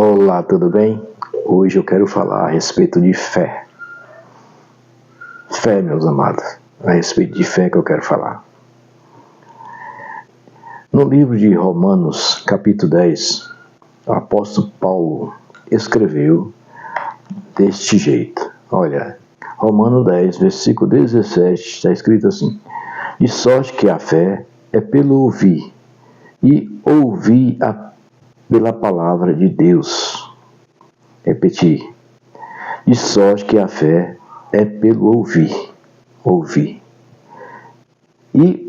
Olá, tudo bem? Hoje eu quero falar a respeito de fé. Fé, meus amados, a respeito de fé que eu quero falar. No livro de Romanos, capítulo 10, o apóstolo Paulo escreveu deste jeito. Olha, Romanos 10, versículo 17, está escrito assim: de sorte que a fé é pelo ouvir, e ouvir pela palavra de Deus. Repetir. De sorte que a fé é pelo ouvir. E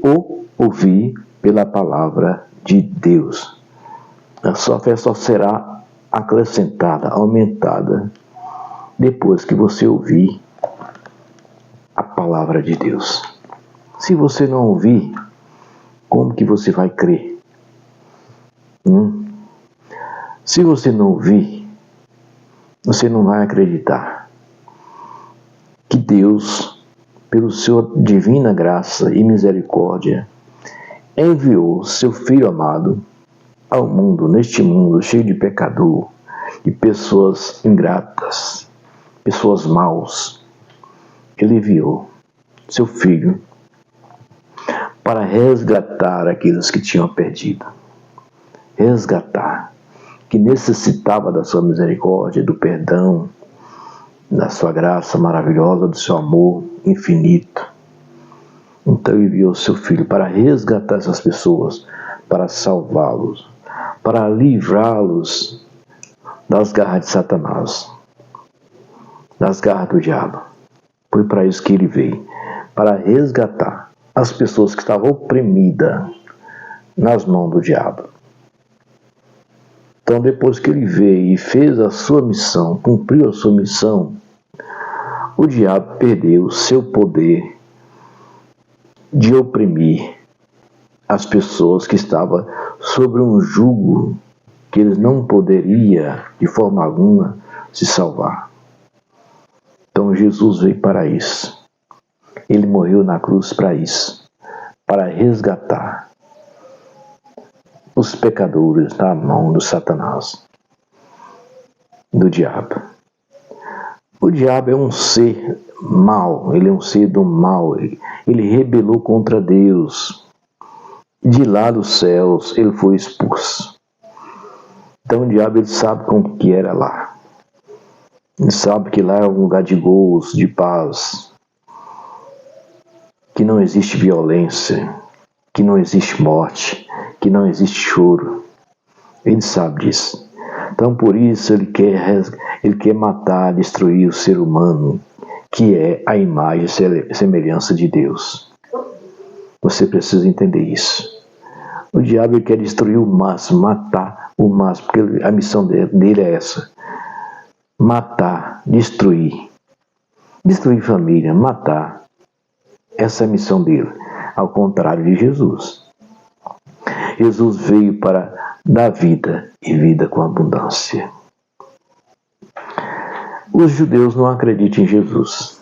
ouvir pela palavra de Deus. A sua fé só será acrescentada, aumentada, depois que você ouvir a palavra de Deus. Se você não ouvir, como que você vai crer? Se você não ouvir, você não vai acreditar que Deus, pela sua divina graça e misericórdia, enviou seu Filho amado ao mundo, neste mundo cheio de pecador, de pessoas ingratas, pessoas maus. Ele enviou seu Filho para resgatar aqueles que tinham perdido. Resgatar, que necessitava da sua misericórdia, do perdão, da sua graça maravilhosa, do seu amor infinito. Então ele enviou seu Filho para resgatar essas pessoas, para salvá-los, para livrá-los das garras de Satanás, das garras do diabo. Foi para isso que ele veio, para resgatar as pessoas que estavam oprimidas nas mãos do diabo. Então, depois que ele veio e fez a sua missão, cumpriu a sua missão, o diabo perdeu o seu poder de oprimir as pessoas que estavam sobre um jugo que eles não poderiam, de forma alguma, se salvar. Então, Jesus veio para isso. Ele morreu na cruz para isso, para resgatar os pecadores da mão do Satanás, do diabo. O diabo é um ser mau, ele é um ser do mal, ele rebelou contra Deus. De lá dos céus ele foi expulso. Então o diabo ele sabe como que era lá. Ele sabe que lá é um lugar de gozo, de paz, que não existe violência, que não existe morte, que não existe choro. Ele sabe disso. Então por isso ele quer matar, destruir o ser humano, que é a imagem e semelhança de Deus. Você precisa entender isso. O diabo ele quer destruir o máximo, matar o máximo, porque a missão dele é essa: matar, destruir família, matar. Essa é a missão dele, ao contrário de Jesus. Jesus veio para dar vida e vida com abundância. Os judeus não acreditam em Jesus.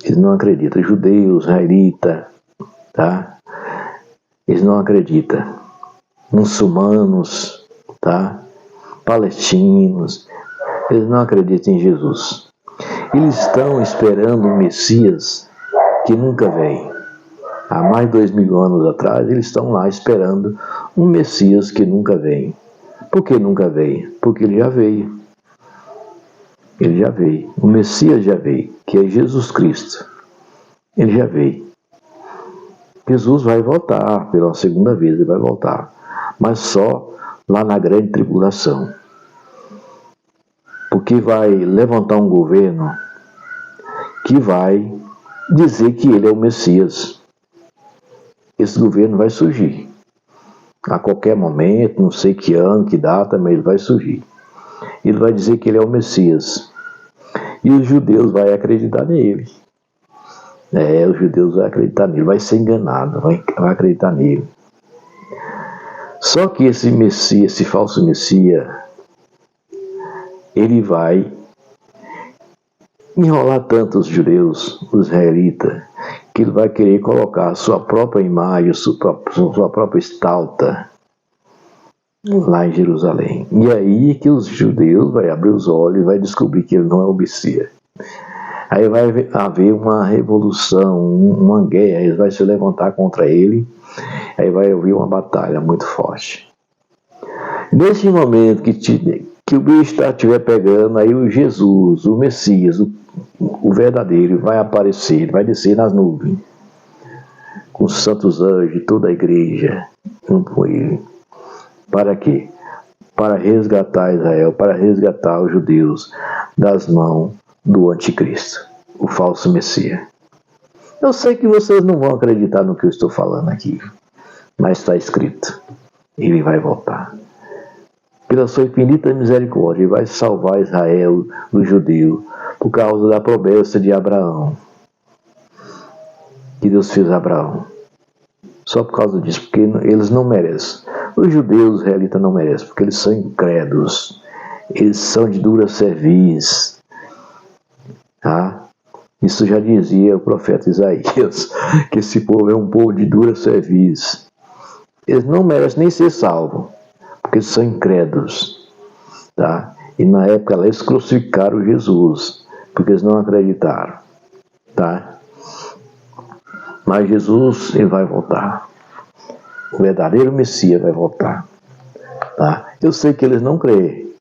Eles não acreditam. Judeus, israelitas, tá? Eles não acreditam. Muçulmanos, tá? Palestinos, eles não acreditam em Jesus. Eles estão esperando um Messias que nunca veio. Há mais de 2000 anos atrás, eles estão lá esperando um Messias que nunca veio. Por que nunca veio? Porque ele já veio. Ele já veio. O Messias já veio, que é Jesus Cristo. Ele já veio. Jesus vai voltar pela segunda vez, ele vai voltar. Mas só lá na grande tribulação. Porque vai levantar um governo que vai dizer que ele é o Messias. Esse governo vai surgir. A qualquer momento, não sei que ano, que data, mas ele vai surgir. Ele vai dizer que ele é o Messias. E os judeus vão acreditar nele. Os judeus vão acreditar nele. Vai ser enganado, vai acreditar nele. Só que esse Messias, esse falso Messias, ele vai enrolar tanto os judeus, os israelitas, que ele vai querer colocar a sua própria imagem, sua própria estalta lá em Jerusalém. E aí que os judeus vão abrir os olhos e vai descobrir que ele não é o Messias. Aí vai haver uma revolução, uma guerra, eles vão se levantar contra ele, aí vai haver uma batalha muito forte. Nesse momento que o bicho estiver pegando, aí o Jesus, o Messias, o verdadeiro, vai aparecer, vai descer nas nuvens, com os santos anjos e toda a igreja junto com ele. Para quê? Para resgatar Israel, para resgatar os judeus das mãos do anticristo, o falso Messias. Eu sei que vocês não vão acreditar no que eu estou falando aqui, mas está escrito, ele vai voltar. Pela sua infinita misericórdia, ele vai salvar Israel, os judeus, por causa da promessa de Abraão, que Deus fez a Abraão. Só por causa disso, porque eles não merecem. Os judeus, os israelitas, não merecem, porque eles são incrédulos, eles são de dura cerviz. Tá? Isso já dizia o profeta Isaías, que esse povo é um povo de dura cerviz. Eles não merecem nem ser salvos, porque eles são incrédulos. Tá? E na época lá, eles crucificaram Jesus, porque eles não acreditaram. Tá? Mas Jesus, ele vai voltar. O verdadeiro Messias vai voltar. Tá? Eu sei que eles não creem.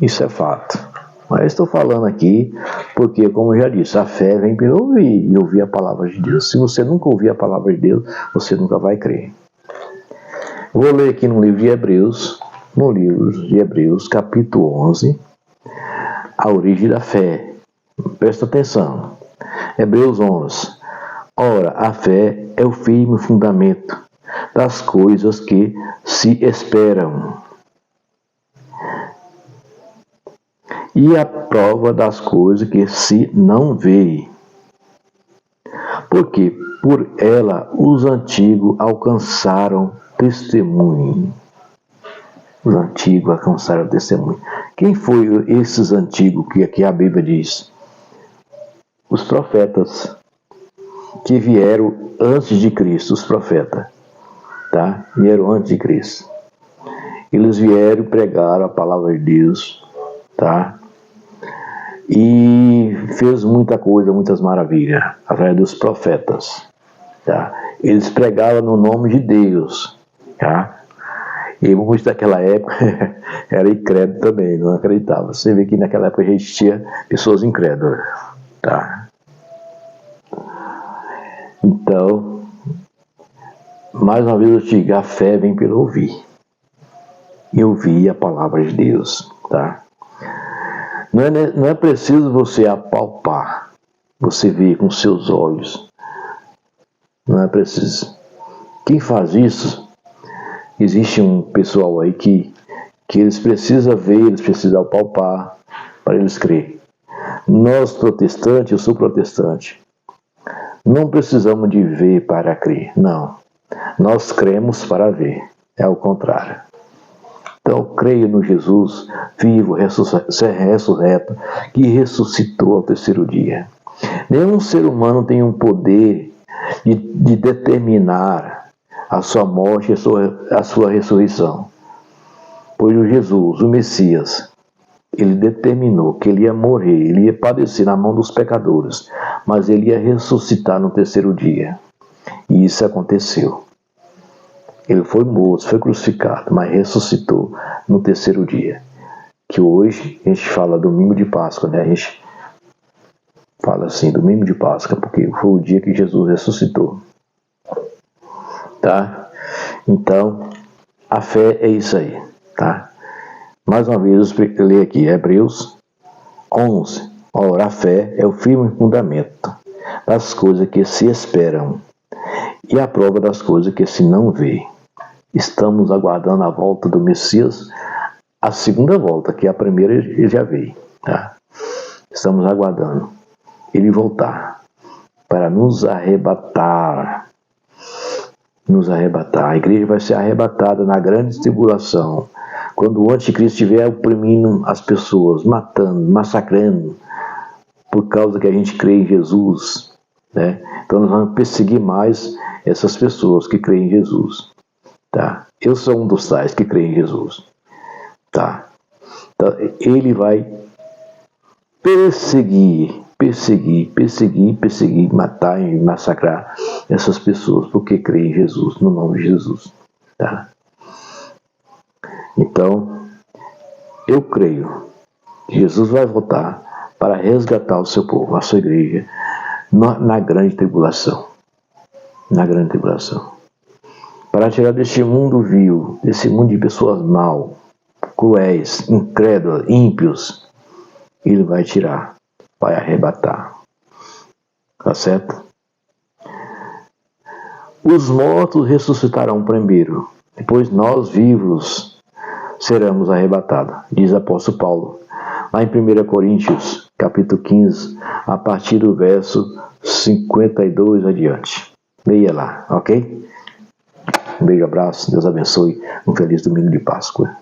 Isso é fato. Mas estou falando aqui porque, como eu já disse, a fé vem pelo ouvir e ouvir a palavra de Deus. Se você nunca ouvir a palavra de Deus, você nunca vai crer. Vou ler aqui no livro de Hebreus, capítulo 11, a origem da fé. Presta atenção. Hebreus 11. Ora, a fé é o firme fundamento das coisas que se esperam e a prova das coisas que se não vê. Porque por ela os antigos alcançaram testemunho. Os antigos alcançaram testemunho. Quem foi esses antigos que aqui a Bíblia diz? Os profetas que vieram antes de Cristo, os profetas. Tá? Vieram antes de Cristo. Eles vieram pregar a palavra de Deus, tá? E fez muita coisa, muitas maravilhas, através dos profetas, tá? Eles pregavam no nome de Deus, tá? E muitos daquela época era incrédulo também, não acreditava. Você vê que naquela época já existia pessoas incrédulas, tá? Então, mais uma vez eu te digo, a fé vem pelo ouvir. E ouvir a palavra de Deus, tá? Não é preciso você apalpar, você ver com seus olhos. Não é preciso. Quem faz isso, existe um pessoal aí que eles precisam ver, eles precisam apalpar para eles crer. Nós protestantes, eu sou protestante, não precisamos de ver para crer, não. Nós cremos para ver, é o contrário. Então, creio no Jesus vivo, ressurreto, que ressuscitou ao terceiro dia. Nenhum ser humano tem um poder de determinar a sua morte e a sua ressurreição. Pois o Jesus, o Messias, ele determinou que ele ia morrer, ele ia padecer na mão dos pecadores, mas ele ia ressuscitar no terceiro dia. E isso aconteceu. Ele foi morto, foi crucificado, mas ressuscitou no terceiro dia. Que hoje a gente fala domingo de Páscoa, né? A gente fala assim, domingo de Páscoa, porque foi o dia que Jesus ressuscitou. Tá? Então, a fé é isso aí, tá? Mais uma vez, eu leio aqui, Hebreus 11. Ora, a fé é o firme fundamento das coisas que se esperam e a prova das coisas que se não vê. Estamos aguardando a volta do Messias, a segunda volta, que a primeira ele já veio. Tá? Estamos aguardando ele voltar para nos arrebatar. Nos arrebatar. A igreja vai ser arrebatada na grande tribulação, quando o anticristo estiver oprimindo as pessoas, matando, massacrando, por causa que a gente crê em Jesus. Né? Então nós vamos perseguir mais essas pessoas que creem em Jesus. Tá? Eu sou um dos tais que crê em Jesus. Tá? Então, ele vai perseguir, matar e massacrar essas pessoas porque creem em Jesus, no nome de Jesus. Tá? Então, eu creio que Jesus vai voltar para resgatar o seu povo, a sua igreja, na grande tribulação. Na grande tribulação. Para tirar deste mundo vil, desse mundo de pessoas mal, cruéis, incrédulas, ímpios, ele vai tirar, vai arrebatar. Tá certo? Os mortos ressuscitarão primeiro, depois nós vivos seremos arrebatados, diz o apóstolo Paulo, lá em 1 Coríntios, capítulo 15, a partir do verso 52 adiante. Leia lá, ok? Um beijo, abraço, Deus abençoe, um feliz domingo de Páscoa.